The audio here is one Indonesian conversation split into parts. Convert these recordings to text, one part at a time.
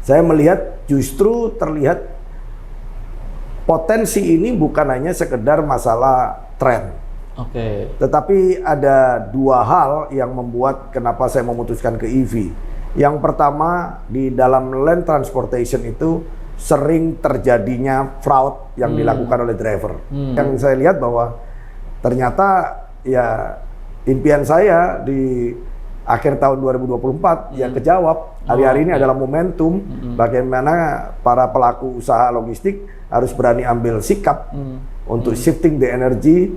Saya melihat justru terlihat potensi ini bukan hanya sekedar masalah tren. Tetapi ada dua hal yang membuat kenapa saya memutuskan ke EV. Yang pertama, di dalam land transportation itu sering terjadinya fraud yang dilakukan oleh driver. Yang saya lihat bahwa ternyata ya impian saya di akhir tahun 2024 ya kejawab. Hari-hari ini adalah momentum bagaimana para pelaku usaha logistik harus berani ambil sikap untuk shifting the energy,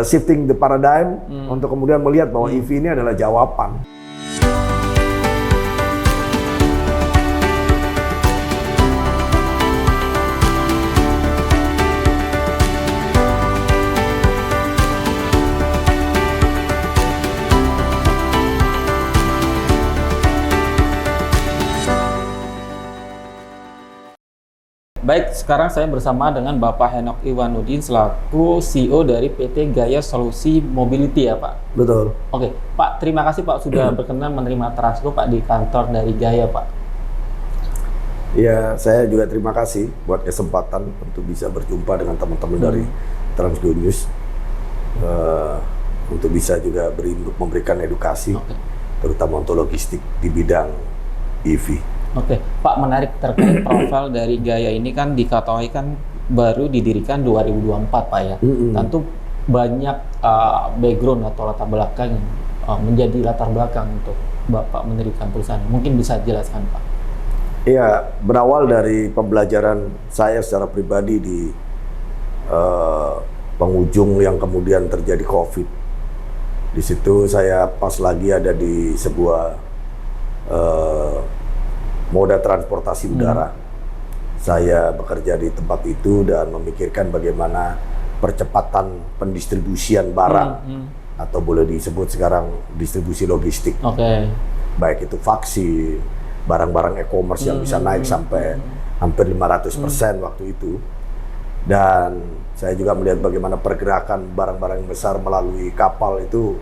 shifting the paradigm, untuk kemudian melihat bahwa EV ini adalah jawaban. Baik, sekarang saya bersama dengan Bapak Henok Iwanuddin selaku CEO dari PT Gaya Solusi Mobility ya Pak? Betul. Oke, Pak, terima kasih Pak sudah berkenan menerima transfer Pak di kantor dari Gaya Pak. Ya, saya juga terima kasih buat kesempatan untuk bisa berjumpa dengan teman-teman dari Transgo News, untuk bisa juga memberikan edukasi, terutama untuk logistik di bidang EV. Oke, Pak, menarik terkait profil dari Gaya ini kan diketahui kan baru didirikan 2024 Pak ya. Tentu banyak background atau latar belakang menjadi latar belakang untuk Bapak mendirikan perusahaan. Mungkin bisa jelaskan Pak? Iya, berawal dari pembelajaran saya secara pribadi di penghujung yang kemudian terjadi COVID. Di situ saya pas lagi ada di sebuah moda transportasi udara. Saya bekerja di tempat itu dan memikirkan bagaimana percepatan pendistribusian barang atau boleh disebut sekarang distribusi logistik. Baik itu vaksin, barang-barang e-commerce yang bisa naik sampai hampir 500% waktu itu. Dan saya juga melihat bagaimana pergerakan barang-barang besar melalui kapal itu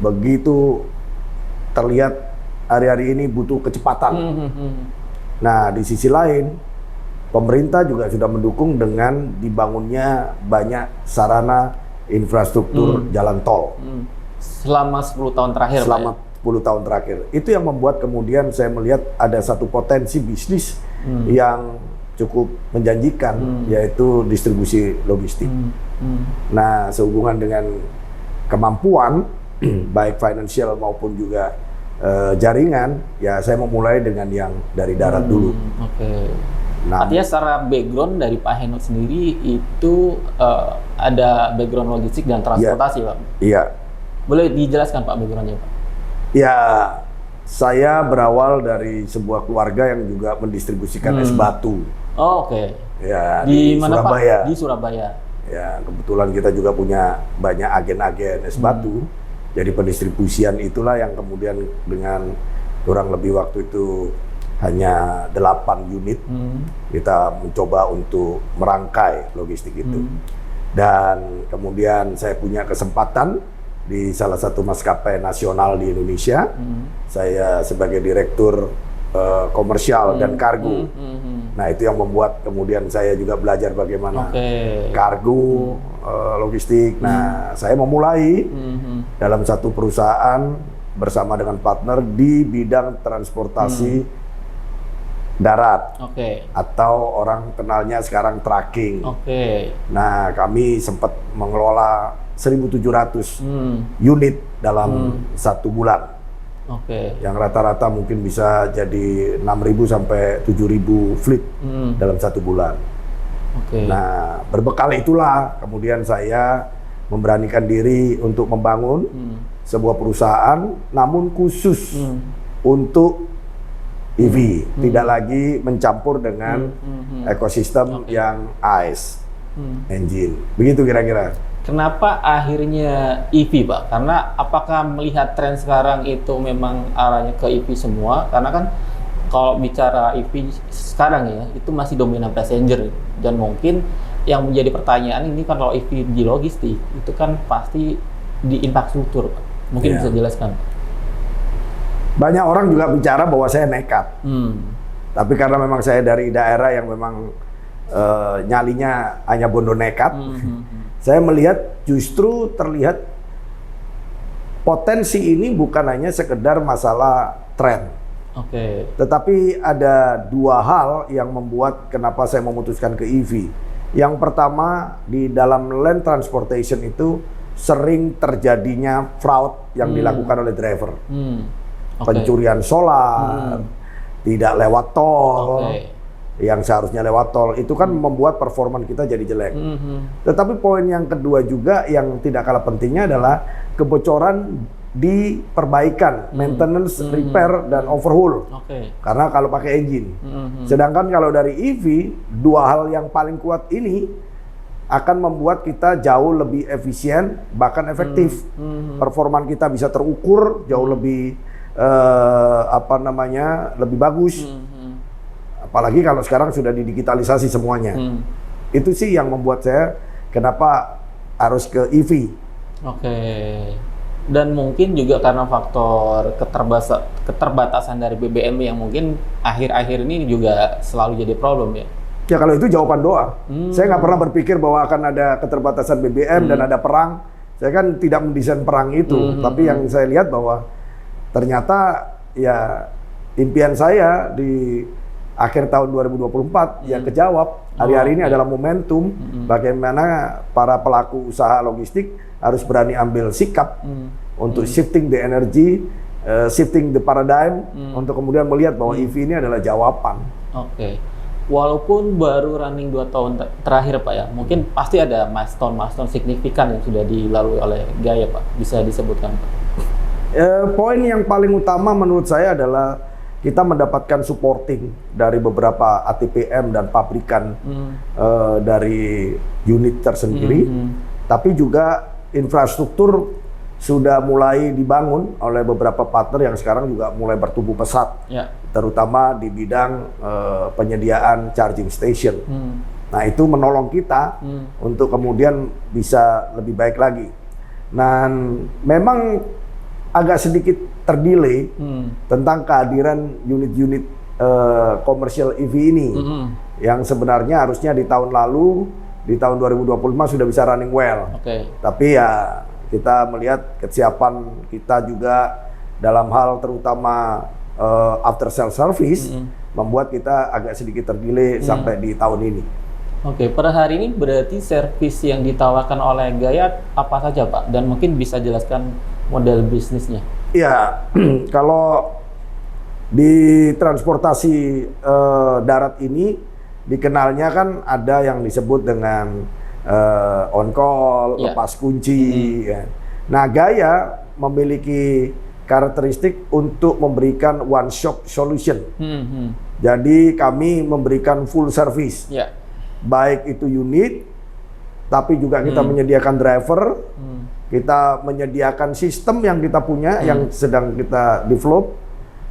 begitu terlihat hari-hari ini butuh kecepatan. Nah, di sisi lain, pemerintah juga sudah mendukung dengan dibangunnya banyak sarana infrastruktur jalan tol. Selama 10 tahun terakhir, Selama 10 tahun terakhir. Itu yang membuat kemudian saya melihat ada satu potensi bisnis yang cukup menjanjikan, yaitu distribusi logistik. Nah, sehubungan dengan kemampuan, baik finansial maupun juga jaringan, ya saya memulai dengan yang dari darat dulu. Nah, artinya secara background dari Pak Henok sendiri itu ada background logistik dan transportasi Pak? Iya. Boleh dijelaskan Pak backgroundnya Pak? Ya, saya berawal dari sebuah keluarga yang juga mendistribusikan es batu. Ya, di mana Surabaya. Pak? Di Surabaya. Ya, kebetulan kita juga punya banyak agen-agen es batu. Jadi pendistribusian itulah yang kemudian dengan kurang lebih waktu itu hanya 8 unit kita mencoba untuk merangkai logistik itu. Dan kemudian saya punya kesempatan di salah satu maskapai nasional di Indonesia. Saya sebagai direktur komersial dan kargo. Nah, itu yang membuat kemudian saya juga belajar bagaimana kargo, logistik. Nah, saya memulai dalam satu perusahaan bersama dengan partner di bidang transportasi darat, atau orang kenalnya sekarang tracking. Nah, kami sempat mengelola 1.700 unit dalam satu bulan. Yang rata-rata mungkin bisa jadi 6.000 sampai 7.000 fleet dalam satu bulan. Nah, berbekal itulah kemudian saya memberanikan diri untuk membangun sebuah perusahaan, namun khusus untuk EV, tidak lagi mencampur dengan ekosistem yang ICE engine. Begitu kira-kira. Kenapa akhirnya EV Pak? Karena apakah melihat tren sekarang itu memang arahnya ke EV semua? Karena kan kalau bicara EV sekarang ya, itu masih dominan passenger. Dan mungkin yang menjadi pertanyaan ini kan kalau EV di logistik, itu kan pasti di infrastruktur Pak. Mungkin bisa jelaskan. Banyak orang juga bicara bahwa saya nekat. Tapi karena memang saya dari daerah yang memang nyalinya hanya bondo nekat, saya melihat justru terlihat potensi ini bukan hanya sekedar masalah tren. Oke. Tetapi ada dua hal yang membuat kenapa saya memutuskan ke EV. Yang pertama, di dalam land transportation itu sering terjadinya fraud yang dilakukan oleh driver. Pencurian solar, tidak lewat tol, yang seharusnya lewat tol, itu kan membuat performa kita jadi jelek. Tetapi poin yang kedua juga yang tidak kalah pentingnya adalah kebocoran di perbaikan, maintenance, repair, dan overhaul. Karena kalau pakai engine. Sedangkan kalau dari EV, dua hal yang paling kuat ini akan membuat kita jauh lebih efisien, bahkan efektif. Performan kita bisa terukur jauh lebih lebih bagus. Apalagi kalau sekarang sudah didigitalisasi semuanya. Itu sih yang membuat saya kenapa harus ke EV. Oke. Dan mungkin juga karena faktor keterbatasan dari BBM yang mungkin akhir-akhir ini juga selalu jadi problem ya. Ya kalau itu jawaban doa. Saya nggak pernah berpikir bahwa akan ada keterbatasan BBM dan ada perang. Saya kan tidak mendesain perang itu. Tapi yang saya lihat bahwa ternyata ya impian saya di akhir tahun 2024 ya kejawab. Hari-hari ini adalah momentum bagaimana para pelaku usaha logistik harus berani ambil sikap untuk shifting the energy, shifting the paradigm, untuk kemudian melihat bahwa EV ini adalah jawaban. Oke. Walaupun baru running 2 tahun terakhir Pak ya, mungkin pasti ada milestone signifikan yang sudah dilalui oleh Gaia Pak. Bisa disebutkan Pak? Poin yang paling utama menurut saya adalah kita mendapatkan supporting dari beberapa ATPM dan pabrikan dari unit tersendiri, tapi juga infrastruktur sudah mulai dibangun oleh beberapa partner yang sekarang juga mulai bertumbuh pesat, terutama di bidang penyediaan charging station. Nah itu menolong kita untuk kemudian bisa lebih baik lagi. Dan memang agak sedikit terdelay tentang kehadiran unit-unit komersial EV ini, yang sebenarnya harusnya di tahun lalu, di tahun 2025 sudah bisa running well. Tapi ya kita melihat kesiapan kita juga dalam hal terutama after sale service membuat kita agak sedikit terdelay sampai di tahun ini. Oke, per hari ini berarti servis yang ditawarkan oleh Gaia apa saja Pak? Dan mungkin bisa jelaskan model bisnisnya. Iya, kalau di transportasi darat ini dikenalnya kan ada yang disebut dengan on call, lepas kunci. Ya. Nah, Gaia memiliki karakteristik untuk memberikan one shop solution. Jadi kami memberikan full service, baik itu unit, tapi juga kita menyediakan driver. Kita menyediakan sistem yang kita punya, yang sedang kita develop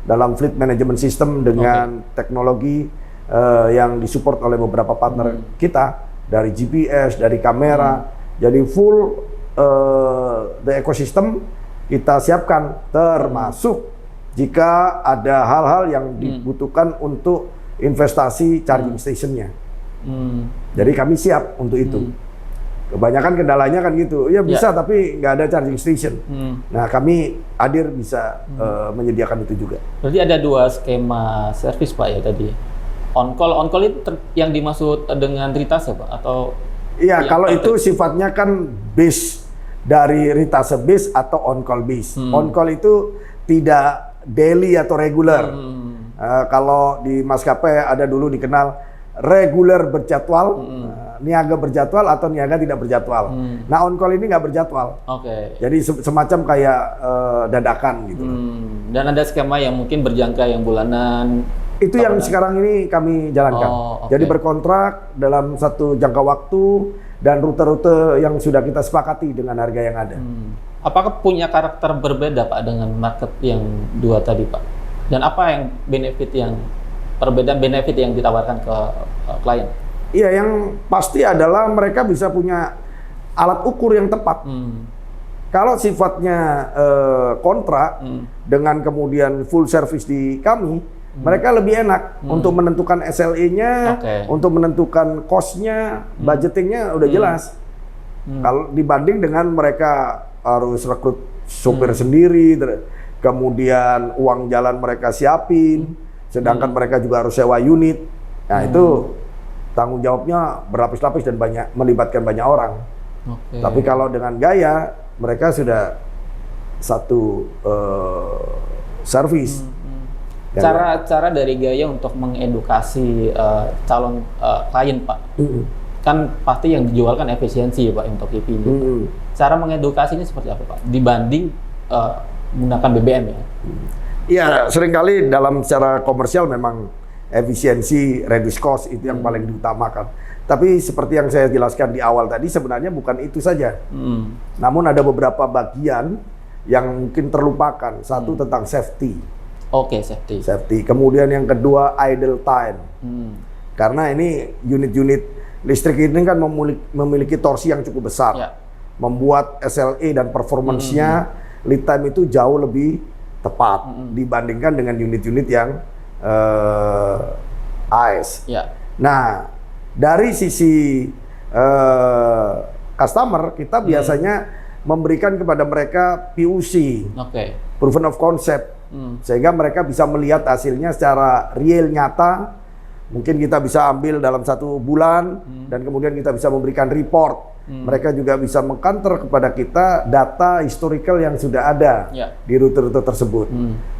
dalam fleet management system dengan teknologi yang disupport oleh beberapa partner kita, dari GPS, dari kamera. Jadi full the ecosystem kita siapkan, termasuk jika ada hal-hal yang dibutuhkan untuk investasi charging stationnya. Jadi kami siap untuk itu. Kebanyakan kendalanya kan gitu, ya bisa tapi nggak ada charging station. Nah kami hadir bisa menyediakan itu juga. Berarti ada 2 skema servis Pak ya tadi. On call itu yang dimaksud dengan ritase Pak atau? Iya, kalau itu sifatnya kan base dari ritase base atau on call base. On call itu tidak daily atau regular. Kalau di maskapai ada dulu dikenal reguler berjadwal, niaga berjadwal atau niaga tidak berjadwal. Nah on call ini nggak berjadwal. Jadi semacam kayak dadakan gitu. Dan ada skema yang mungkin berjangka yang bulanan. Itu yang sekarang ini kami jalankan. Jadi berkontrak dalam satu jangka waktu dan rute-rute yang sudah kita sepakati dengan harga yang ada. Apakah punya karakter berbeda Pak dengan market yang 2 tadi Pak? Dan apa yang perbedaan benefit yang ditawarkan ke klien? Iya, yang pasti adalah mereka bisa punya alat ukur yang tepat. Kalau sifatnya kontrak dengan kemudian full service di kami, Mereka lebih enak untuk menentukan SLE-nya, untuk menentukan cost-nya, budgeting-nya udah jelas. Kalau dibanding dengan mereka harus rekrut sopir sendiri, kemudian uang jalan mereka siapin, sedangkan mereka juga harus sewa unit. Nah itu tanggung jawabnya berlapis-lapis dan melibatkan banyak orang. Tapi kalau dengan Gaya, mereka sudah satu servis. Cara dari Gaya untuk mengedukasi calon klien, Pak, kan pasti yang dijual kan efisiensi ya Pak untuk EV ini. Cara mengedukasinya seperti apa Pak? Dibanding menggunakan BBM ya? Iya, seringkali dalam secara komersial memang efisiensi, reduce cost itu yang paling diutamakan. Tapi seperti yang saya jelaskan di awal tadi, sebenarnya bukan itu saja. Namun ada beberapa bagian yang mungkin terlupakan. Satu tentang safety. Safety. Kemudian yang kedua idle time. Karena ini unit-unit listrik ini kan memiliki torsi yang cukup besar. Membuat SLE dan performance-nya lead time itu jauh lebih tepat dibandingkan dengan unit-unit yang AS. Nah, dari sisi customer, kita biasanya memberikan kepada mereka POC, proven of concept, sehingga mereka bisa melihat hasilnya secara real nyata. Mungkin kita bisa ambil dalam 1 bulan, dan kemudian kita bisa memberikan report. Mereka juga bisa meng-counter kepada kita data historical yang sudah ada di rute-rute tersebut,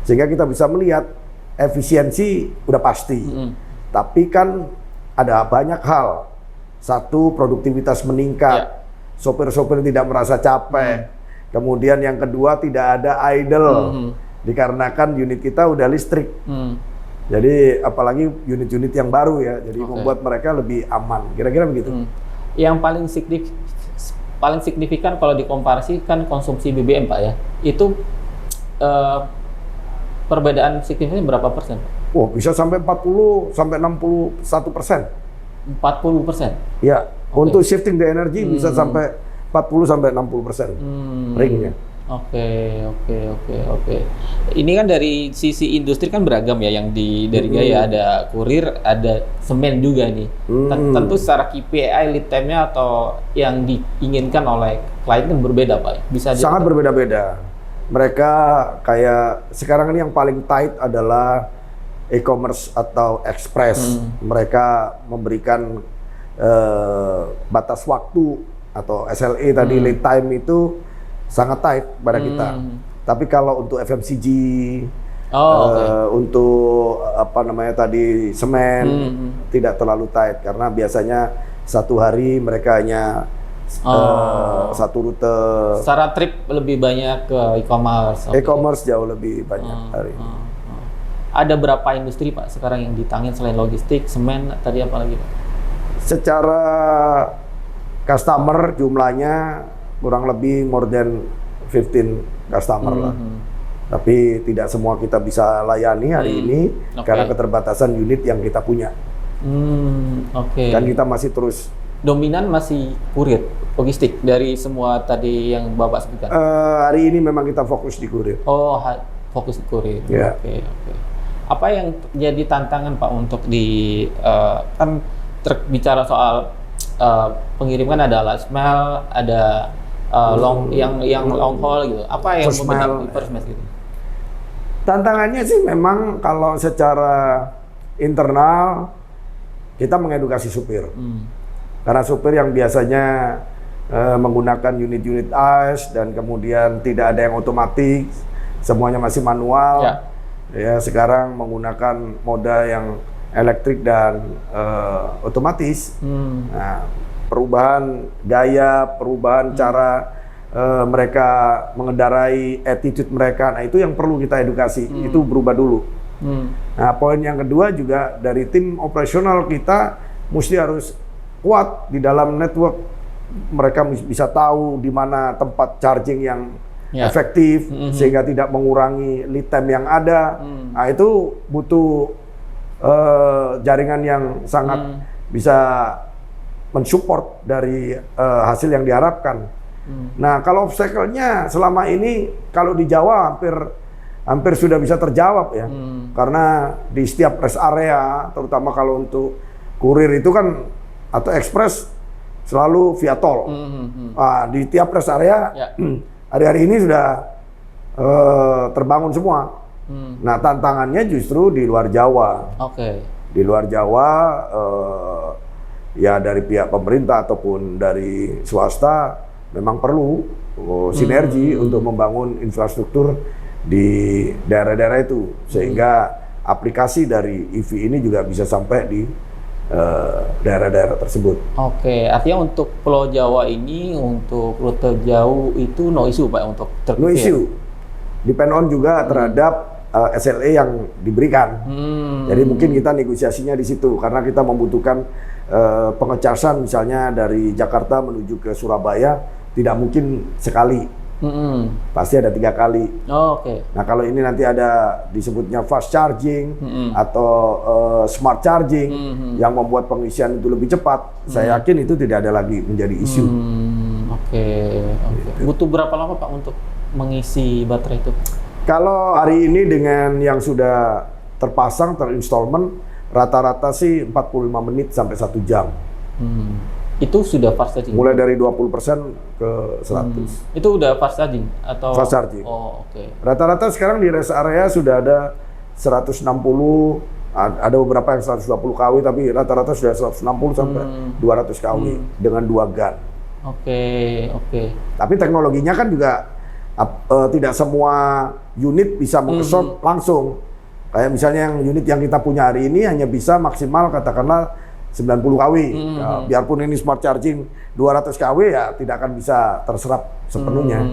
sehingga kita bisa melihat efisiensi udah pasti, tapi kan ada banyak hal. Satu, produktivitas meningkat, sopir-sopir tidak merasa capek. Kemudian yang kedua, tidak ada idle, dikarenakan unit kita udah listrik. Jadi apalagi unit-unit yang baru ya, jadi membuat mereka lebih aman. Kira-kira begitu. Yang paling signifikan kalau dikomparasi kan konsumsi BBM Pak ya, itu perbedaan signifikan berapa persen? Oh, bisa sampai 40 sampai 61%. 40%? Ya, untuk shifting the energy bisa sampai 40 sampai 60% ringnya. Oke. Ini kan dari sisi industri kan beragam ya, yang dari Gaya ada kurir, ada semen juga nih. Tentu secara KPI lead time-nya atau yang diinginkan oleh klien kan berbeda Pak. Bisa sangat berbeda-beda. Mereka kayak sekarang ini yang paling tight adalah e-commerce atau express. Mereka memberikan batas waktu atau SLA tadi lead time itu sangat tight pada kita. Tapi kalau untuk FMCG, untuk apa namanya tadi semen tidak terlalu tight, karena biasanya 1 hari mereka hanya 1 rute. Secara trip lebih banyak ke e-commerce. E-commerce jauh lebih banyak hari ini. Ada berapa industri Pak sekarang yang ditangin selain logistik, semen, tadi apa lagi Pak? Secara customer jumlahnya kurang lebih more than 15 customer lah. Tapi tidak semua kita bisa layani hari ini karena keterbatasan unit yang kita punya. Dan kita masih terus dominan masih kurir, logistik dari semua tadi yang Bapak sebutkan? Hari ini memang kita fokus di kurir. Fokus di kurir. Oke. Apa yang jadi tantangan Pak untuk kan bicara soal pengiriman, ada last mile, ada long haul gitu. Apa yang membedakan first mile gitu? Tantangannya sih memang kalau secara internal kita mengedukasi supir. Karena supir yang biasanya menggunakan unit-unit AS dan kemudian tidak ada yang otomatis, semuanya masih manual. Ya, sekarang menggunakan moda yang elektrik dan otomatis. Nah, perubahan gaya, perubahan cara mereka mengendarai, attitude mereka, nah itu yang perlu kita edukasi. Itu berubah dulu. Nah, poin yang kedua juga dari tim operasional kita mesti harus kuat di dalam network. Mereka bisa tahu di mana tempat charging yang efektif sehingga tidak mengurangi lead time yang ada. Nah, itu butuh jaringan yang sangat bisa mensupport dari hasil yang diharapkan. Nah, kalau obstacle-nya selama ini kalau di Jawa hampir hampir sudah bisa terjawab ya. Karena di setiap rest area, terutama kalau untuk kurir itu kan atau ekspres selalu via tol. Nah, di tiap rest area hari-hari ini sudah terbangun semua. Nah, tantangannya justru di luar Jawa. Di luar Jawa ya dari pihak pemerintah ataupun dari swasta memang perlu sinergi untuk membangun infrastruktur di daerah-daerah itu sehingga aplikasi dari EV ini juga bisa sampai di daerah-daerah tersebut. Artinya untuk Pulau Jawa ini untuk rute jauh itu no issue Pak untuk no issue. Depend on juga terhadap SLA yang diberikan. Jadi mungkin kita negosiasinya di situ karena kita membutuhkan pengecasan misalnya dari Jakarta menuju ke Surabaya tidak mungkin sekali. Pasti ada 3 kali. Nah kalau ini nanti ada disebutnya fast charging atau smart charging yang membuat pengisian itu lebih cepat, saya yakin itu tidak ada lagi menjadi isu. Butuh berapa lama Pak untuk mengisi baterai itu? Kalau hari ini dengan yang sudah terpasang terinstallment rata-rata sih 45 menit sampai 1 jam. Itu sudah fast charging? Mulai dari 20% ke 100. Itu udah fast charging? Atau? Fast charging. Rata-rata sekarang di rest area sudah ada 160, ada beberapa yang 120 kW, tapi rata-rata sudah 160 sampai 200 kW dengan 2 gun. Tapi teknologinya kan juga tidak semua unit bisa mengeson langsung. Kayak misalnya yang unit yang kita punya hari ini hanya bisa maksimal katakanlah 90 kW. Ya, biarpun ini smart charging 200 kW ya tidak akan bisa terserap sepenuhnya.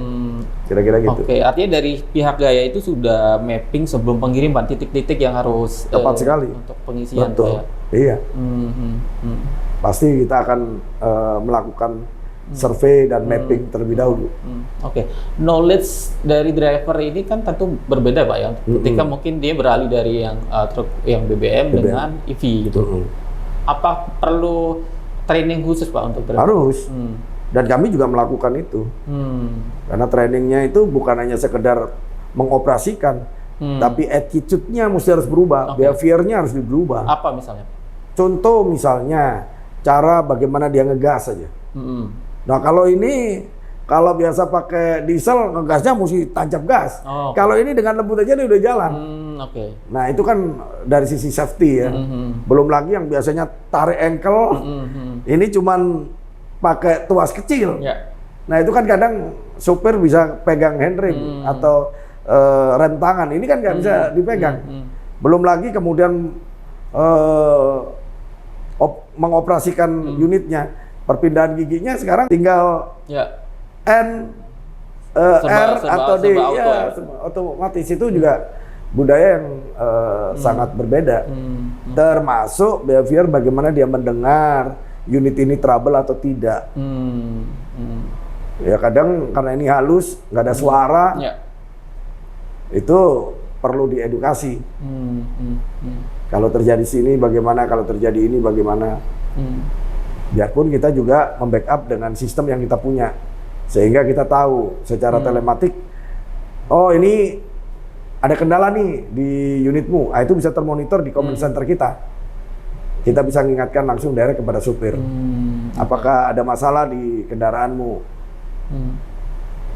Kira-kira gitu. Artinya dari pihak Gaya itu sudah mapping sebelum pengiriman titik-titik yang harus tepat sekali untuk pengisian. Betul. Iya. Pasti kita akan melakukan survei dan mapping terlebih dahulu. Knowledge dari driver ini kan tentu berbeda Pak ya. Ketika mungkin dia beralih dari yang truk yang BBM dengan EV gitu. Apa perlu training khusus Pak untuk driver? Harus. Dan kami juga melakukan itu. Karena trainingnya itu bukan hanya sekedar mengoperasikan, tapi attitude-nya mesti harus berubah, behavior-nya harus berubah. Apa misalnya? Contoh misalnya cara bagaimana dia ngegas saja. Nah kalau ini kalau biasa pakai diesel ngegasnya mesti tancap gas. Kalau ini dengan lembut aja dia udah jalan. Nah itu kan dari sisi safety ya. Belum lagi yang biasanya tarik ankle, ini cuman pakai tuas kecil. Nah itu kan kadang sopir bisa pegang handbrake atau rem tangan. Ini kan nggak bisa dipegang. Belum lagi kemudian mengoperasikan unitnya. Perpindahan giginya sekarang tinggal N, R atau D, ya otomatis itu juga budaya yang sangat berbeda. Termasuk behavior bagaimana dia mendengar unit ini trouble atau tidak. Ya kadang karena ini halus, nggak ada suara, itu perlu diedukasi. Kalau terjadi sini bagaimana, kalau terjadi ini bagaimana. Biarpun kita juga membackup dengan sistem yang kita punya, sehingga kita tahu secara telematik, oh ini ada kendala nih di unitmu, itu bisa termonitor di command center kita. Kita bisa mengingatkan langsung direct kepada supir, apakah ada masalah di kendaraanmu.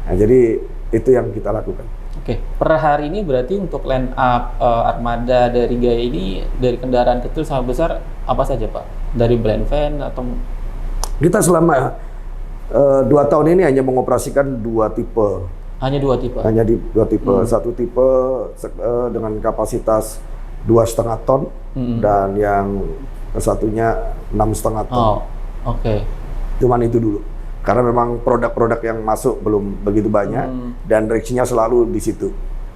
Nah, jadi itu yang kita lakukan. Per hari ini berarti untuk line up armada dari Gaya ini dari kendaraan kecil sampai besar apa saja Pak? Dari brand van atau? Kita selama 2 tahun ini hanya mengoperasikan 2 tipe. Hanya 2 tipe? Hanya di 2 tipe. Satu tipe dengan kapasitas 2,5 ton dan yang satunya 6,5 ton. Cuman itu dulu. Karena memang produk-produk yang masuk belum begitu banyak dan reaksinya selalu di situ.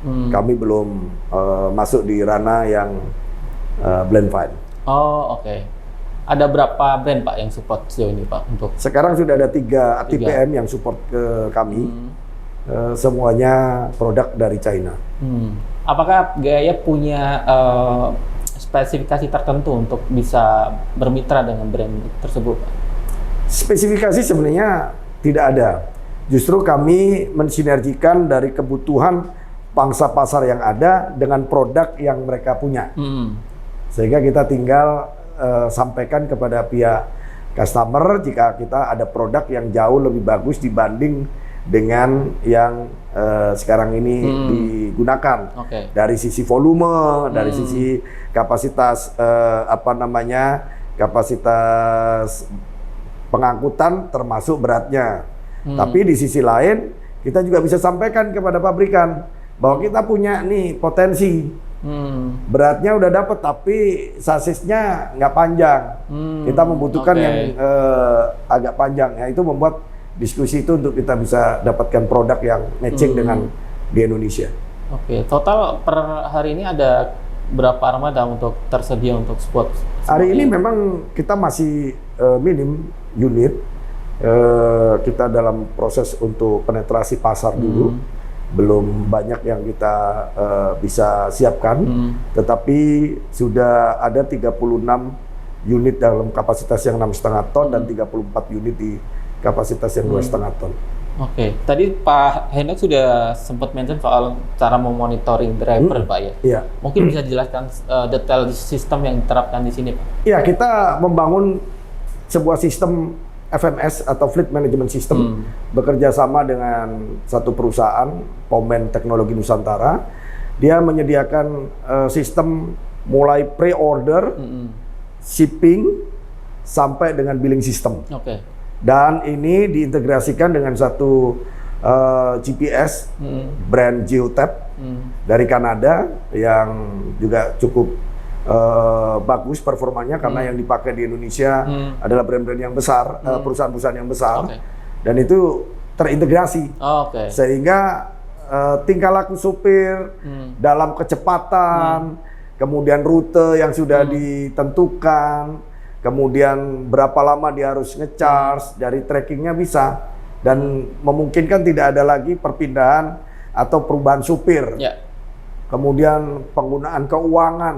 Kami belum masuk di ranah yang blend van. Ada berapa brand Pak yang support sejauh ini Pak untuk? Sekarang sudah ada 3 TPM yang support ke kami. Semuanya produk dari China. Apakah Gaya punya spesifikasi tertentu untuk bisa bermitra dengan brand tersebut Pak? Spesifikasi sebenarnya tidak ada. Justru kami mensinergikan dari kebutuhan pangsa pasar yang ada dengan produk yang mereka punya. Sehingga kita tinggal sampaikan kepada pihak customer jika kita ada produk yang jauh lebih bagus dibanding dengan yang sekarang ini digunakan. Dari sisi volume, dari sisi kapasitas kapasitas pengangkutan termasuk beratnya. Tapi di sisi lain kita juga bisa sampaikan kepada pabrikan bahwa kita punya nih potensi. Beratnya udah dapat tapi sasisnya nggak panjang. Kita membutuhkan yang agak panjang. Ya, itu membuat diskusi itu untuk kita bisa dapatkan produk yang matching dengan di Indonesia. Total per hari ini ada berapa armada untuk tersedia untuk spot? Hari ini memang kita masih minim unit. Kita dalam proses untuk penetrasi pasar dulu. Belum banyak yang kita bisa siapkan, tetapi sudah ada 36 unit dalam kapasitas yang 6,5 ton dan 34 unit di kapasitas yang 2,5 ton. Tadi Pak Hendok sudah sempat mention soal cara memonitoring driver, Pak ya. Iya. Mungkin bisa dijelaskan detail sistem yang diterapkan di sini, Pak? Iya, kita membangun sebuah sistem FMS atau Fleet Management System bekerja sama dengan satu perusahaan Pomen Teknologi Nusantara. Dia menyediakan sistem mulai pre-order, shipping sampai dengan billing system. Dan ini diintegrasikan dengan satu GPS brand Geotab dari Kanada yang juga cukup bagus performanya karena yang dipakai di Indonesia adalah brand-brand yang besar, perusahaan-perusahaan yang besar, dan itu terintegrasi sehingga tingkah laku supir dalam kecepatan, kemudian rute yang sudah ditentukan, kemudian berapa lama dia harus nge-charge, dari trackingnya bisa, dan memungkinkan tidak ada lagi perpindahan atau perubahan supir. Kemudian penggunaan keuangan,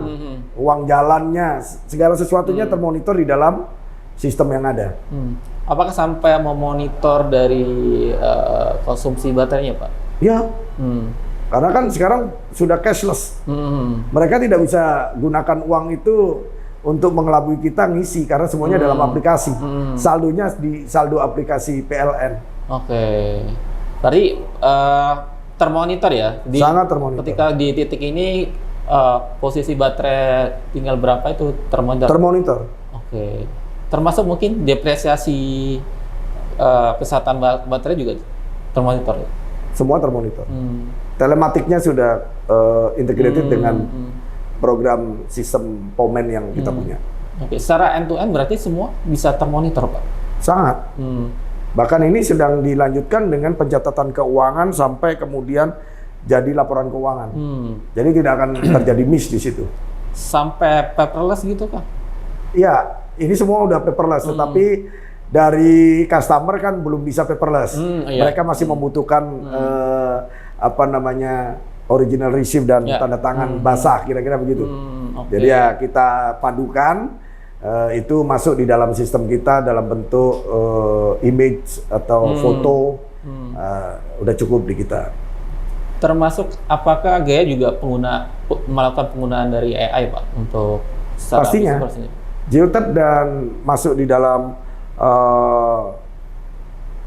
uang jalannya, segala sesuatunya termonitor di dalam sistem yang ada. Apakah sampai memonitor dari konsumsi baterainya, Pak? Ya, karena kan sekarang sudah cashless. Mereka tidak bisa gunakan uang itu untuk mengelabui kita ngisi, karena semuanya dalam aplikasi. Saldonya di saldo aplikasi PLN. Berarti termonitor ya? Sangat termonitor. Ketika di titik ini posisi baterai tinggal berapa itu termonitor? Termonitor. Termasuk mungkin depresiasi kesehatan baterai juga termonitor ya? Semua termonitor. Telematiknya sudah integrated dengan program sistem Pomen yang kita punya. Secara end-to-end berarti semua bisa termonitor, Pak? Sangat. Bahkan ini sedang dilanjutkan dengan pencatatan keuangan sampai kemudian jadi laporan keuangan. Jadi tidak akan terjadi miss di situ. Sampai paperless gitu, Kak? Iya, ini semua udah paperless, tetapi dari customer kan belum bisa paperless. Mereka masih membutuhkan original receipt dan tanda tangan basah, kira-kira begitu. Jadi ya kita padukan. Itu masuk di dalam sistem kita dalam bentuk image atau foto, udah cukup di kita. Termasuk apakah Gaya juga melakukan penggunaan dari AI, Pak, untuk pastinya Geotab dan masuk di dalam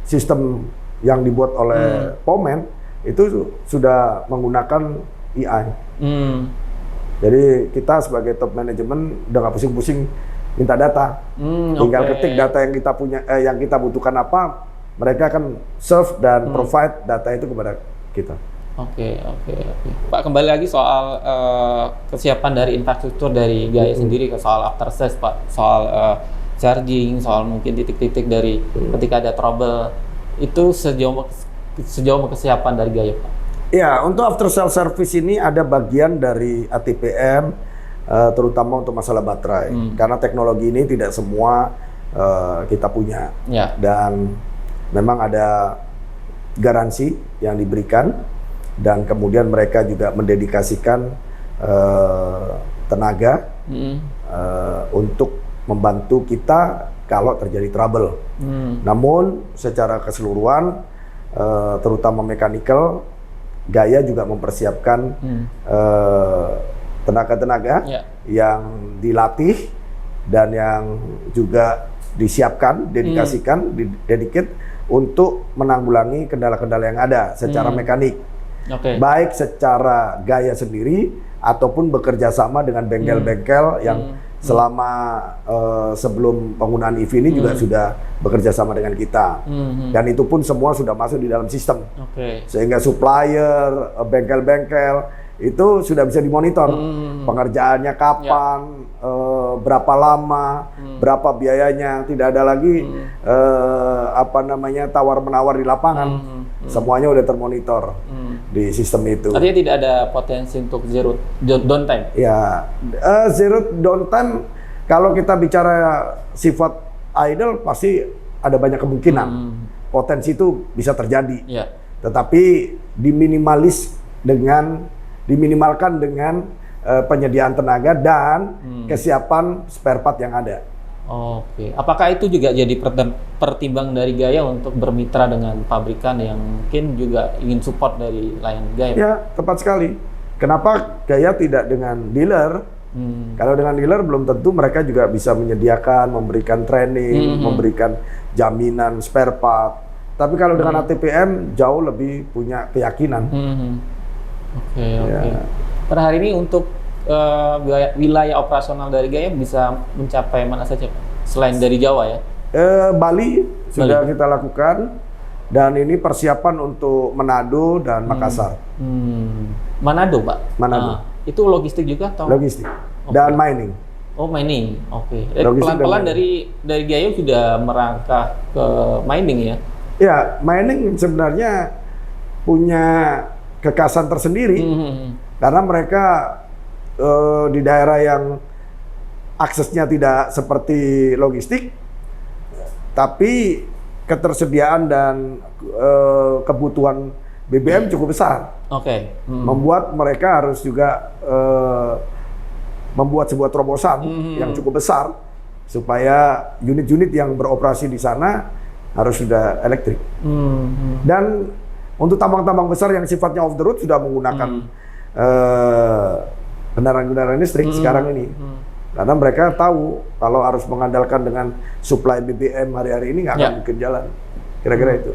sistem yang dibuat oleh Pomen itu sudah menggunakan AI. Jadi kita sebagai top manajemen udah nggak pusing-pusing minta data, tinggal ketik data yang kita punya, yang kita butuhkan apa, mereka akan serve dan provide data itu kepada kita. Pak, kembali lagi soal kesiapan dari infrastruktur dari Gaya sendiri, ke soal after sales, Pak, soal charging, soal mungkin titik-titik dari ketika ada trouble, itu sejauh kesiapan dari Gaya, Pak? Ya, untuk after sales service ini ada bagian dari ATPM. Terutama untuk masalah baterai, karena teknologi ini tidak semua kita punya, dan memang ada garansi yang diberikan, dan kemudian mereka juga mendedikasikan tenaga untuk membantu kita kalau terjadi trouble. Namun secara keseluruhan, terutama mechanical, Gaya juga mempersiapkan tenaga-tenaga Ya. yang dilatih dan yang juga disiapkan, dedikasikan, dedicate untuk menanggulangi kendala-kendala yang ada secara mekanik. Oke. Baik secara Gaya sendiri ataupun bekerja sama dengan bengkel-bengkel yang selama sebelum penggunaan EV ini juga sudah bekerja sama dengan kita. Dan itu pun semua sudah masuk di dalam sistem. Oke. Sehingga supplier, bengkel-bengkel itu sudah bisa dimonitor. Pengerjaannya kapan, berapa lama, berapa biayanya, tidak ada lagi tawar-menawar di lapangan. Semuanya udah termonitor di sistem itu. Artinya tidak ada potensi untuk zero downtime. Ya, zero downtime kalau kita bicara sifat idle pasti ada banyak kemungkinan. Potensi itu bisa terjadi. Ya. Tetapi diminimalkan dengan penyediaan tenaga dan kesiapan spare part yang ada. Oke. Apakah itu juga jadi pertimbangan dari Gaya untuk bermitra dengan pabrikan yang mungkin juga ingin support dari layanan Gaya? Ya, tepat sekali. Kenapa Gaya tidak dengan dealer? Kalau dengan dealer belum tentu mereka juga bisa menyediakan, memberikan training, memberikan jaminan spare part. Tapi kalau dengan ATPM jauh lebih punya keyakinan. Oke. Per hari ini untuk wilayah operasional dari Gaya bisa mencapai mana saja, Pak? Selain dari Jawa ya? Bali sudah kita lakukan, dan ini persiapan untuk Manado dan Makassar. Manado, Pak? Manado. Itu logistik juga atau? Logistik dan mining. Oh, mining. Oke. Logistik Pelan-pelan dan dari Gaya sudah merangkak ke mining ya? Ya, mining sebenarnya punya kekhasan tersendiri karena mereka di daerah yang aksesnya tidak seperti logistik, tapi ketersediaan dan kebutuhan BBM cukup besar. Oke. Membuat mereka harus juga membuat sebuah terobosan yang cukup besar supaya unit-unit yang beroperasi di sana harus sudah elektrik. Dan untuk tambang-tambang besar yang sifatnya off the road sudah menggunakan kendaraan-kendaraan listrik sekarang ini. Karena mereka tahu kalau harus mengandalkan dengan supply BBM hari-hari ini nggak akan mungkin jalan. Kira-kira itu.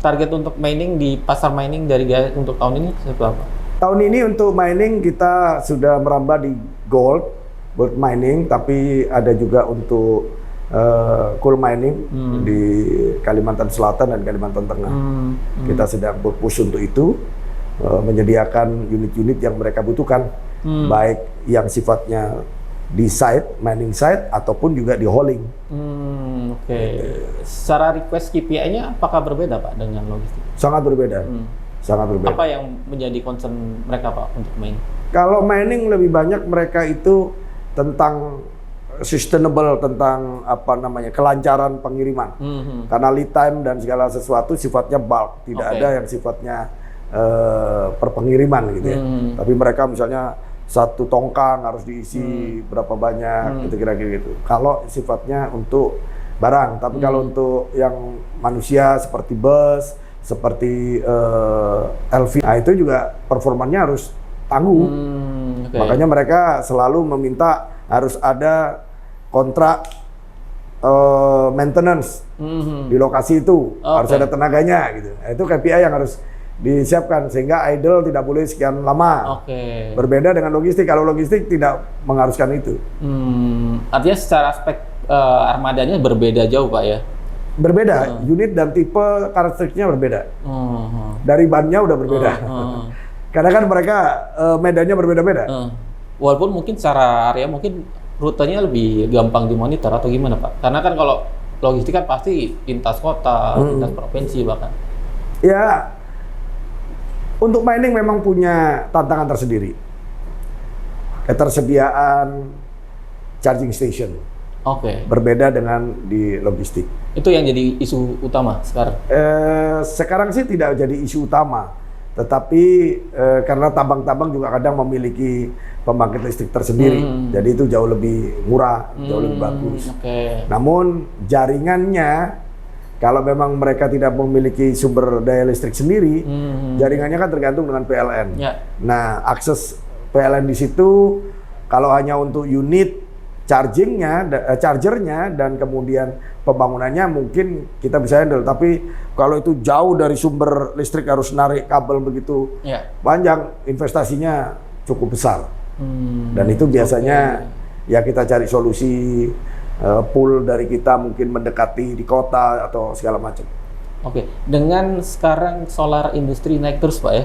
Target untuk mining di pasar mining dari Gaya untuk tahun ini seperti apa? Tahun ini untuk mining kita sudah merambah di gold mining, tapi ada juga untuk coal mining di Kalimantan Selatan dan Kalimantan Tengah. Kita sedang berpush untuk itu, menyediakan unit-unit yang mereka butuhkan, baik yang sifatnya di site, mining site, ataupun juga di hauling. Oke. Secara request KPI-nya apakah berbeda, Pak, dengan logistik? Sangat berbeda. Sangat berbeda. Apa yang menjadi concern mereka, Pak, untuk mining? Kalau mining lebih banyak mereka itu tentang sustainable, tentang kelancaran pengiriman. Karena lead time dan segala sesuatu sifatnya bulk, tidak ada yang sifatnya per pengiriman gitu ya. Tapi mereka misalnya satu tongkang harus diisi berapa banyak, gitu kira-kira gitu. Kalau sifatnya untuk barang, tapi kalau untuk yang manusia seperti bus, seperti LV, nah itu juga performanya harus tangguh. Makanya mereka selalu meminta harus ada kontrak maintenance di lokasi itu, harus ada tenaganya gitu. Nah, itu KPI yang harus disiapkan sehingga idle tidak boleh sekian lama. Berbeda dengan logistik. Kalau logistik tidak mengharuskan itu. Artinya secara aspek armadanya berbeda jauh, Pak ya? Berbeda, unit dan tipe karakteristiknya berbeda. Dari bannya udah berbeda. Karena kan mereka medannya berbeda-beda. Walaupun mungkin secara area mungkin rutenya lebih gampang dimonitor atau gimana, Pak? Karena kan kalau logistik kan pasti lintas kota, lintas provinsi bahkan. Ya, untuk mining memang punya tantangan tersendiri. Ketersediaan charging station. Berbeda dengan di logistik. Itu yang jadi isu utama sekarang? Sekarang sih tidak jadi isu utama. Tetapi karena tambang-tambang juga kadang memiliki pembangkit listrik tersendiri. Jadi itu jauh lebih murah, jauh lebih bagus. Namun jaringannya Kalau memang mereka tidak memiliki sumber daya listrik sendiri, jaringannya kan tergantung dengan PLN. Ya. Nah, akses PLN di situ kalau hanya untuk unit chargernya dan kemudian pembangunannya mungkin kita bisa handle. Tapi kalau itu jauh dari sumber listrik harus narik kabel begitu panjang, investasinya cukup besar. Dan itu biasanya ya kita cari solusi pool dari kita mungkin mendekati di kota atau segala macam. Oke, dengan sekarang solar industri naik terus Pak ya,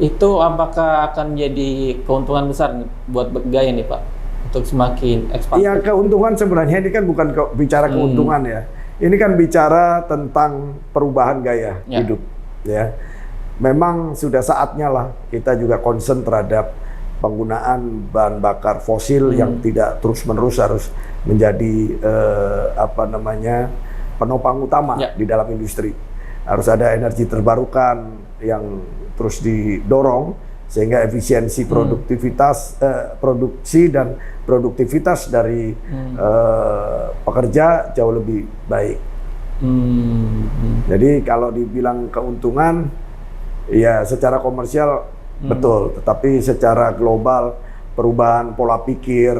itu apakah akan jadi keuntungan besar buat Gaya nih Pak untuk semakin ekspansif? Iya, keuntungan sebenarnya ini kan bukan bicara keuntungan ya, ini kan bicara tentang perubahan gaya hidup ya. Memang sudah saatnya lah kita juga concern terhadap penggunaan bahan bakar fosil yang tidak terus-menerus harus menjadi penopang utama di dalam industri. Harus ada energi terbarukan yang terus didorong sehingga efisiensi produksi dan produktivitas dari pekerja jauh lebih baik. Jadi kalau dibilang keuntungan, ya secara komersial betul, tetapi secara global perubahan pola pikir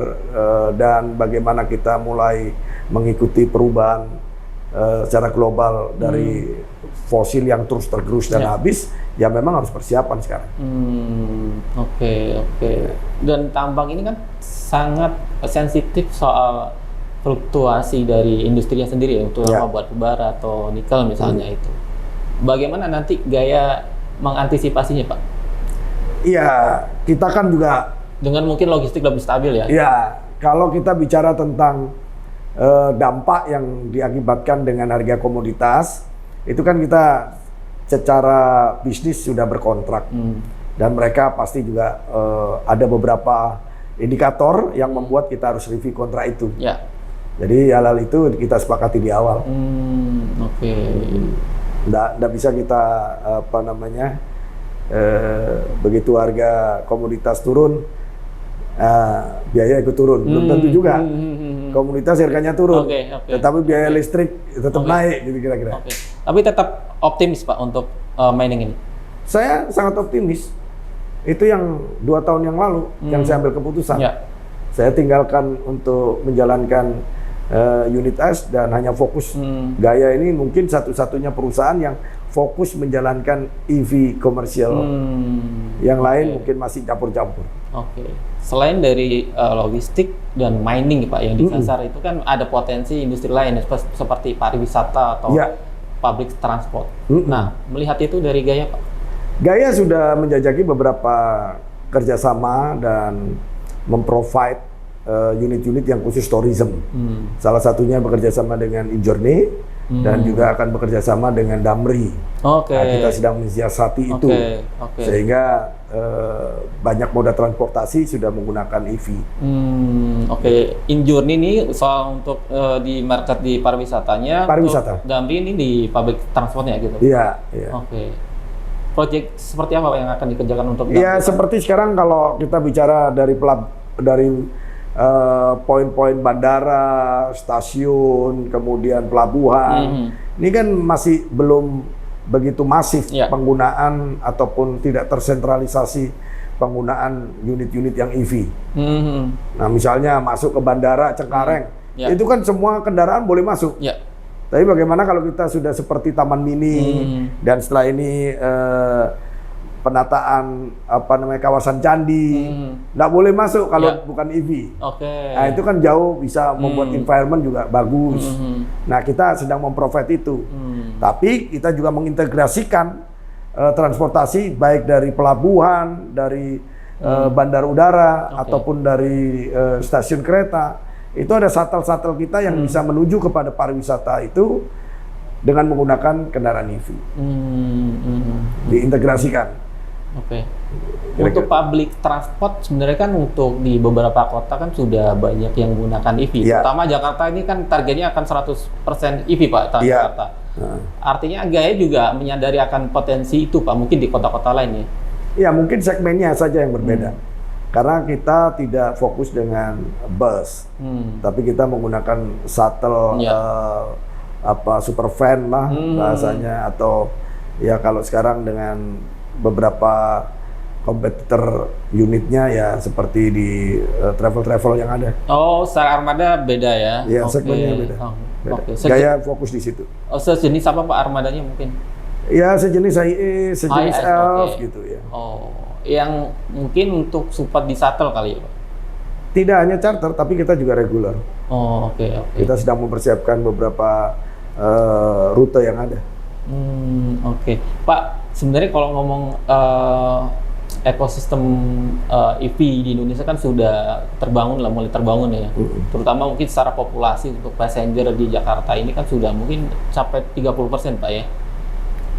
dan bagaimana kita mulai mengikuti perubahan secara global dari fosil yang terus tergerus dan habis, ya memang harus persiapan sekarang. Oke. Dan tambang ini kan sangat sensitif soal fluktuasi dari industrinya sendiri ya, terutama batu bara atau nikel misalnya itu. Bagaimana nanti Gaya mengantisipasinya Pak? Iya, kita kan juga dengan mungkin logistik lebih stabil ya. Iya, kalau kita bicara tentang dampak yang diakibatkan dengan harga komoditas, itu kan kita secara bisnis sudah berkontrak dan mereka pasti juga ada beberapa indikator yang membuat kita harus review kontrak itu. Ya. Jadi hal-hal itu kita sepakati di awal. Nggak bisa kita begitu harga komoditas turun, biaya ikut turun. Belum tentu juga. Komoditas harganya turun, tetapi biaya listrik tetap naik, gitu kira-kira. Tapi tetap optimis Pak untuk mining ini? Saya sangat optimis. Itu yang 2 tahun yang lalu yang saya ambil keputusan. Saya tinggalkan untuk menjalankan unit S dan hanya fokus. Gaya ini mungkin satu-satunya perusahaan yang fokus menjalankan EV komersial. Yang lain mungkin masih campur-campur. Selain dari logistik dan mining Pak yang disasar, itu kan ada potensi industri lain seperti pariwisata atau public transport. Nah, melihat itu dari Gaya Pak? Gaya sudah menjajaki beberapa kerjasama dan memprovide unit-unit yang khusus tourism. Salah satunya bekerjasama dengan eJourney dan juga akan bekerjasama dengan Damri. Nah, kita sedang mensiasati itu, sehingga banyak moda transportasi sudah menggunakan EV. eJourney ini soal untuk di market di pariwisatanya. Damri ini di public transportnya gitu. Iya. Proyek seperti apa yang akan dikerjakan untuk? Ya seperti sekarang kalau kita bicara dari poin-poin bandara, stasiun, kemudian pelabuhan, ini kan masih belum begitu masif penggunaan ataupun tidak tersentralisasi penggunaan unit-unit yang EV. Nah misalnya masuk ke bandara Cengkareng, itu kan semua kendaraan boleh masuk. Tapi bagaimana kalau kita sudah seperti Taman Mini dan setelah ini penataan kawasan candi, nggak boleh masuk kalau bukan EV. Nah itu kan jauh bisa membuat environment juga bagus. Nah kita sedang memprovide itu. Tapi kita juga mengintegrasikan transportasi baik dari pelabuhan, dari bandar udara ataupun dari stasiun kereta. Itu ada shuttle-shuttle kita yang bisa menuju kepada pariwisata itu dengan menggunakan kendaraan EV. Diintegrasikan. Untuk public transport sebenarnya kan untuk di beberapa kota kan sudah banyak yang menggunakan EV. Terutama Jakarta ini kan targetnya akan 100% EV Pak, Jakarta. Artinya Gaya juga menyadari akan potensi itu Pak, mungkin di kota-kota lain ya? Ya mungkin segmennya saja yang berbeda. Karena kita tidak fokus dengan bus, tapi kita menggunakan shuttle super fan lah bahasanya, atau ya kalau sekarang dengan beberapa kompetitor unitnya ya seperti di travel yang ada. Oh, Star Armada beda ya? Ya, Oke. segmennya beda. Oh, Beda. oke. Gaya fokus di situ. Oh, sejenis apa Pak armadanya mungkin? Ya sejenis IE, sejenis IS, ELF oke. gitu ya. Oh, yang mungkin untuk support di shuttle kali ya Pak? Tidak hanya charter, tapi kita juga regular. Oh, oke. Kita sedang mempersiapkan beberapa rute yang ada. Oke. Pak, sebenarnya kalau ngomong ekosistem EV di Indonesia kan sudah terbangun lah, mulai terbangun ya. Terutama mungkin secara populasi untuk passenger di Jakarta ini kan sudah mungkin sampai 30% Pak ya.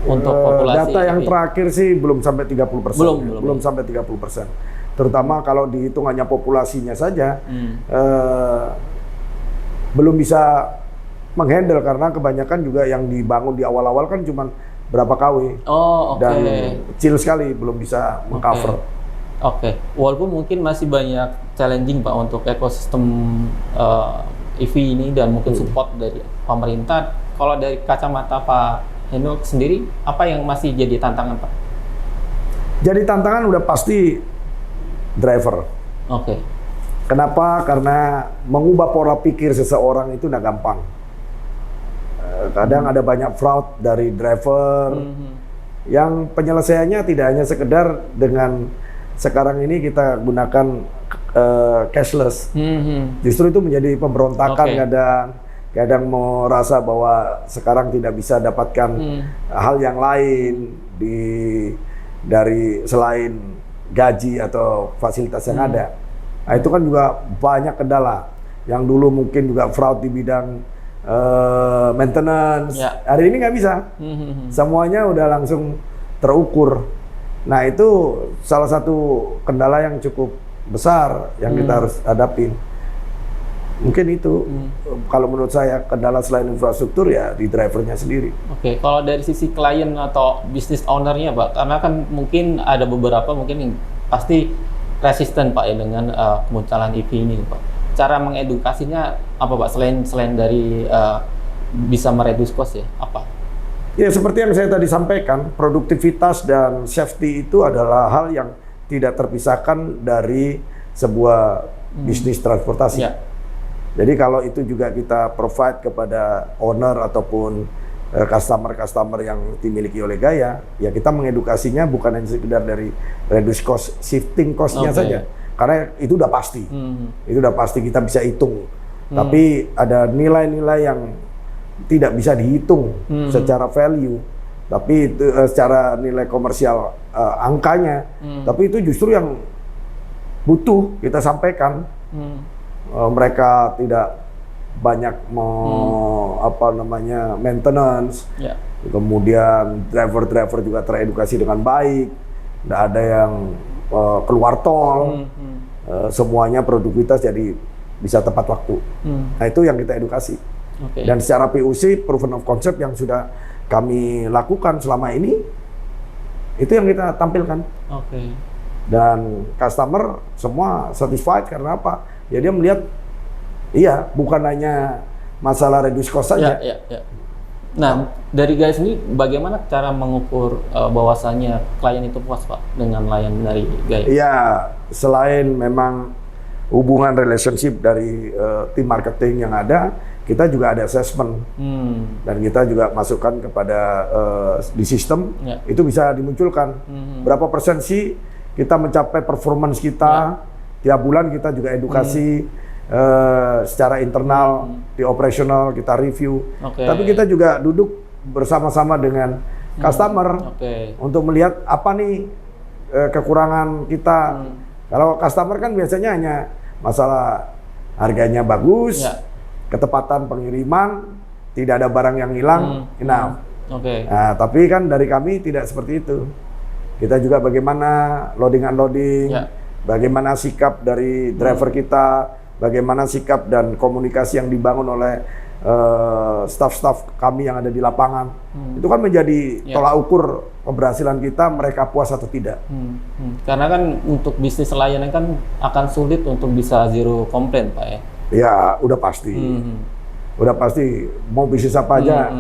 Untuk populasi Data yang EV. terakhir sih belum sampai 30%. Belum. Sampai 30%. Terutama kalau dihitung hanya populasinya saja, belum bisa menghandle karena kebanyakan juga yang dibangun di awal-awal kan cuma berapa KW. Oh, oke. Dan kecil sekali, belum bisa mengcover. Oke. Walaupun mungkin masih banyak challenging Pak untuk ekosistem EV ini dan mungkin support dari pemerintah. Kalau dari kacamata Pak Henok sendiri, apa yang masih jadi tantangan Pak? Jadi tantangan udah pasti driver. Oke. Kenapa? Karena mengubah pola pikir seseorang itu nggak gampang. Kadang ada banyak fraud dari driver yang penyelesaiannya tidak hanya sekedar dengan sekarang ini kita gunakan cashless. Justru itu menjadi pemberontakan. Kadang mau rasa bahwa sekarang tidak bisa dapatkan hal yang lain dari selain gaji atau fasilitas yang ada. Nah, itu kan juga banyak kendala. Yang dulu mungkin juga fraud di bidang maintenance, hari ini nggak bisa. Semuanya udah langsung terukur. Nah, itu salah satu kendala yang cukup besar yang kita harus hadapin. Mungkin itu kalau menurut saya kendala selain infrastruktur ya di drivernya sendiri. Oke, kalau dari sisi klien atau business owner-nya Pak, karena kan mungkin ada beberapa mungkin yang pasti resisten Pak ya dengan kemunculan EV ini Pak. Cara mengedukasinya apa Pak, selain dari bisa mereduce cost ya, apa? Ya seperti yang saya tadi sampaikan, produktivitas dan safety itu adalah hal yang tidak terpisahkan dari sebuah bisnis transportasi. Jadi kalau itu juga kita provide kepada owner ataupun customer yang dimiliki oleh Gaia, ya kita mengedukasinya bukan hanya sekedar dari reduce cost, shifting cost-nya saja. Karena itu udah pasti. Itu udah pasti kita bisa hitung. Tapi ada nilai-nilai yang tidak bisa dihitung secara value. Tapi itu secara nilai komersial angkanya. Tapi itu justru yang butuh kita sampaikan. Mereka tidak banyak maintenance, kemudian driver juga teredukasi dengan baik, tidak ada yang keluar tol, semuanya produktivitas jadi bisa tepat waktu. Nah itu yang kita edukasi. Dan secara POC, proven of concept yang sudah kami lakukan selama ini, itu yang kita tampilkan. Dan customer semua satisfied karena apa? Ya dia melihat, iya bukan hanya masalah reduce cost saja. Nah, dari Gaia ini bagaimana cara mengukur bahwasannya klien itu puas Pak dengan layanan dari Gaia? Iya, selain memang hubungan relationship dari tim marketing yang ada, kita juga ada assessment dan kita juga masukkan kepada di sistem itu bisa dimunculkan berapa persen sih kita mencapai performance kita. Tiap bulan kita juga edukasi secara internal di operasional, kita review. Tapi kita juga duduk bersama-sama dengan customer untuk melihat apa nih kekurangan kita. Kalau customer kan biasanya hanya masalah harganya bagus, ketepatan pengiriman, tidak ada barang yang hilang, enough. Nah, tapi kan dari kami tidak seperti itu. Kita juga bagaimana loading unloading, bagaimana sikap dari driver kita, bagaimana sikap dan komunikasi yang dibangun oleh staff-staff kami yang ada di lapangan. Itu kan menjadi tolak ukur keberhasilan kita, mereka puas atau tidak. Karena kan untuk bisnis layanan kan akan sulit untuk bisa zero complaint Pak ya? Ya, udah pasti. udah pasti mau bisnis apa aja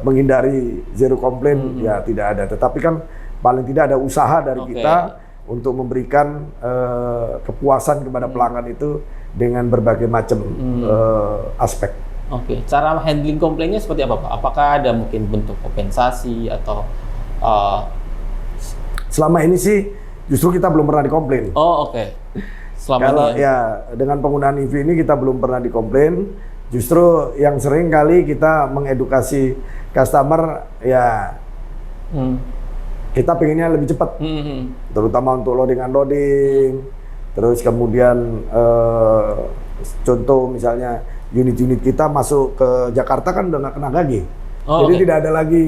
menghindari zero complaint ya tidak ada. Tetapi kan paling tidak ada usaha dari kita untuk memberikan kepuasan kepada pelanggan itu dengan berbagai macam aspek. Oke, cara handling komplainnya seperti apa Pak? Apakah ada mungkin bentuk kompensasi atau selama ini sih justru kita belum pernah dikomplain. Oh oke. Selama Kalau ini ya dengan penggunaan EV ini kita belum pernah dikomplain. Justru yang sering kali kita mengedukasi customer ya kita pengennya lebih cepat, terutama untuk loading, terus kemudian contoh misalnya unit-unit kita masuk ke Jakarta kan udah nggak kena gaji, jadi tidak ada lagi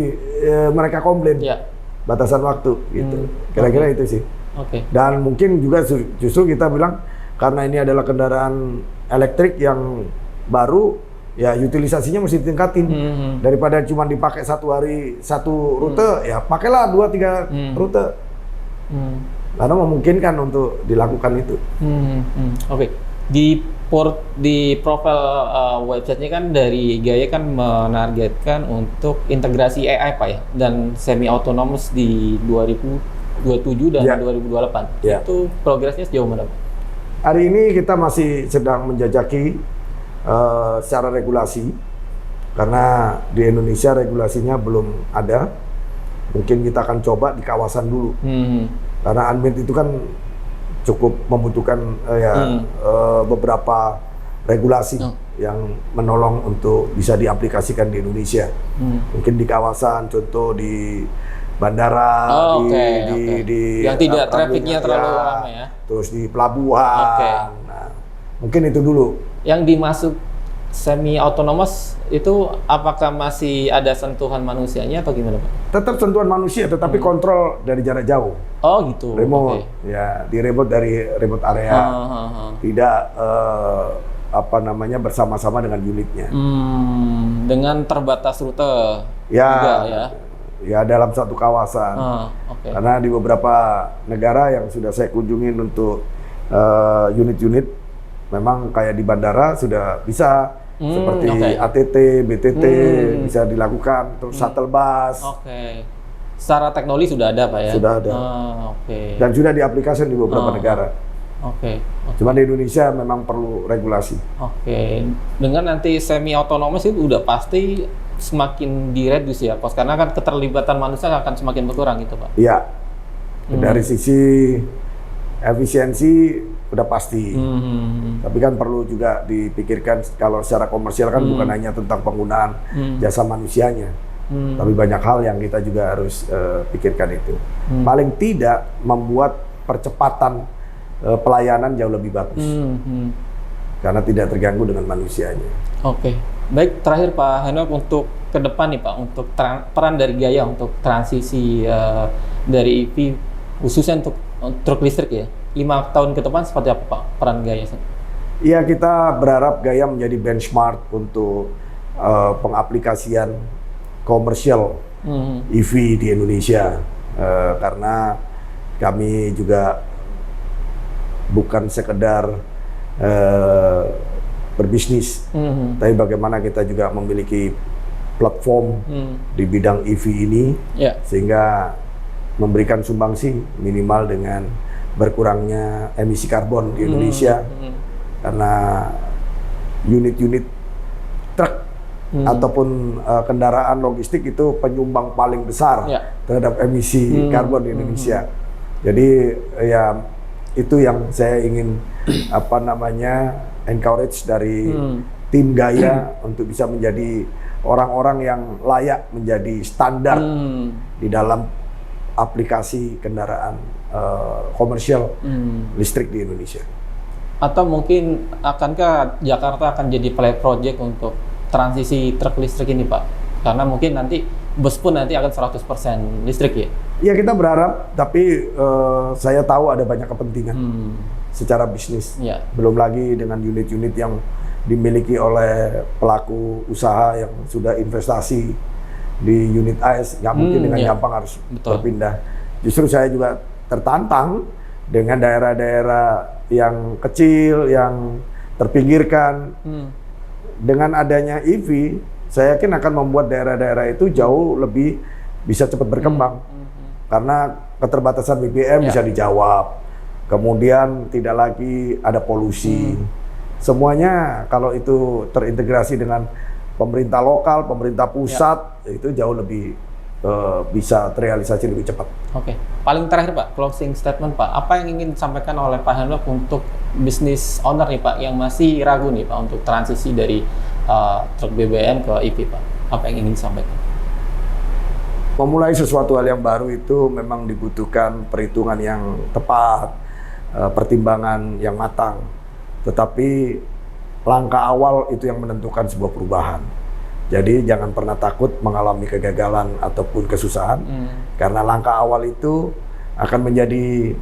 mereka komplain batasan waktu gitu, kira-kira itu sih. Dan mungkin juga justru kita bilang karena ini adalah kendaraan elektrik yang baru, ya utilisasinya mesti ditingkatin. Daripada cuma dipakai satu hari satu rute, ya pakailah 2-3 rute. Karena memungkinkan untuk dilakukan itu. Oke. Di profil websitenya kan dari Gaya kan menargetkan untuk integrasi AI Pak ya, dan semi autonomous di 2027 dan 2028. Itu progresnya sejauh mana Pak? Hari ini kita masih sedang menjajaki secara regulasi, karena di Indonesia regulasinya belum ada. Mungkin kita akan coba di kawasan dulu, karena unmanned itu kan cukup membutuhkan beberapa regulasi yang menolong untuk bisa diaplikasikan di Indonesia. Mungkin di kawasan, contoh di bandara, di yang tidak trafficnya terlalu lama ya. Terus di pelabuhan. Nah, mungkin itu dulu. Yang dimasuk semi autonomous itu apakah masih ada sentuhan manusianya atau gimana Pak? Tetap sentuhan manusia, tetapi kontrol dari jarak jauh. Oh gitu. Remote, ya di remote dari remote area, tidak bersama-sama dengan unitnya. Dengan terbatas rute. Juga, ya dalam satu kawasan. Karena di beberapa negara yang sudah saya kunjungin untuk unit-unit, memang kayak di bandara sudah bisa seperti ATT, BTT bisa dilakukan, terus shuttle bus. Secara teknologi sudah ada Pak ya? Sudah ada. Dan sudah diaplikasikan di beberapa negara. Cuma di Indonesia memang perlu regulasi. Dengan nanti semi autonomous itu udah pasti semakin direduce ya, Pos, karena kan keterlibatan manusia akan semakin berkurang gitu Pak. Iya. Dari sisi efisiensi udah pasti. Tapi kan perlu juga dipikirkan kalau secara komersial kan bukan hanya tentang penggunaan jasa manusianya, tapi banyak hal yang kita juga harus pikirkan itu. Paling tidak membuat percepatan pelayanan jauh lebih bagus, karena tidak terganggu dengan manusianya. Baik, terakhir Pak Henok, untuk ke depan nih Pak, untuk peran dari Gaya untuk transisi dari EV khususnya untuk truk listrik ya, 5 tahun ke depan seperti apa Pak peran Gaya? Iya, kita berharap Gaya menjadi benchmark untuk pengaplikasian komersial EV di Indonesia, karena kami juga bukan sekedar berbisnis, tapi bagaimana kita juga memiliki platform di bidang EV ini, sehingga memberikan sumbangsi minimal dengan berkurangnya emisi karbon di Indonesia, karena unit-unit truk ataupun kendaraan logistik itu penyumbang paling besar terhadap emisi karbon di Indonesia. Jadi ya itu yang saya ingin encourage dari tim Gaya untuk bisa menjadi orang-orang yang layak menjadi standar di dalam aplikasi kendaraan komersial listrik di Indonesia. Atau mungkin akankah Jakarta akan jadi pilot project untuk transisi truk listrik ini Pak? Karena mungkin nanti bus pun nanti akan 100% listrik ya? Ya kita berharap, tapi saya tahu ada banyak kepentingan secara bisnis. Belum lagi dengan unit-unit yang dimiliki oleh pelaku usaha yang sudah investasi di unit AS, nggak mungkin dengan gampang harus berpindah. Justru saya juga tertantang dengan daerah-daerah yang kecil, yang terpinggirkan, dengan adanya EV, saya yakin akan membuat daerah-daerah itu jauh lebih bisa cepat berkembang. Karena keterbatasan BBM bisa dijawab. Kemudian tidak lagi ada polusi. Semuanya kalau itu terintegrasi dengan pemerintah lokal, pemerintah pusat, itu jauh lebih bisa terrealisasi lebih cepat. Oke, paling terakhir Pak, closing statement Pak, apa yang ingin disampaikan oleh Pak Henok untuk bisnis owner nih Pak, yang masih ragu nih Pak untuk transisi dari truk BBM ke EV Pak? Apa yang ingin disampaikan? Memulai sesuatu hal yang baru itu memang dibutuhkan perhitungan yang tepat, pertimbangan yang matang. Tetapi langkah awal itu yang menentukan sebuah perubahan. Jadi jangan pernah takut mengalami kegagalan ataupun kesusahan, karena langkah awal itu akan menjadi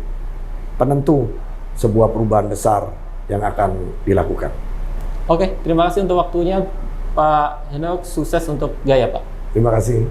penentu sebuah perubahan besar yang akan dilakukan. Oke, terima kasih untuk waktunya Pak Henok, sukses untuk Gaya Pak. Terima kasih.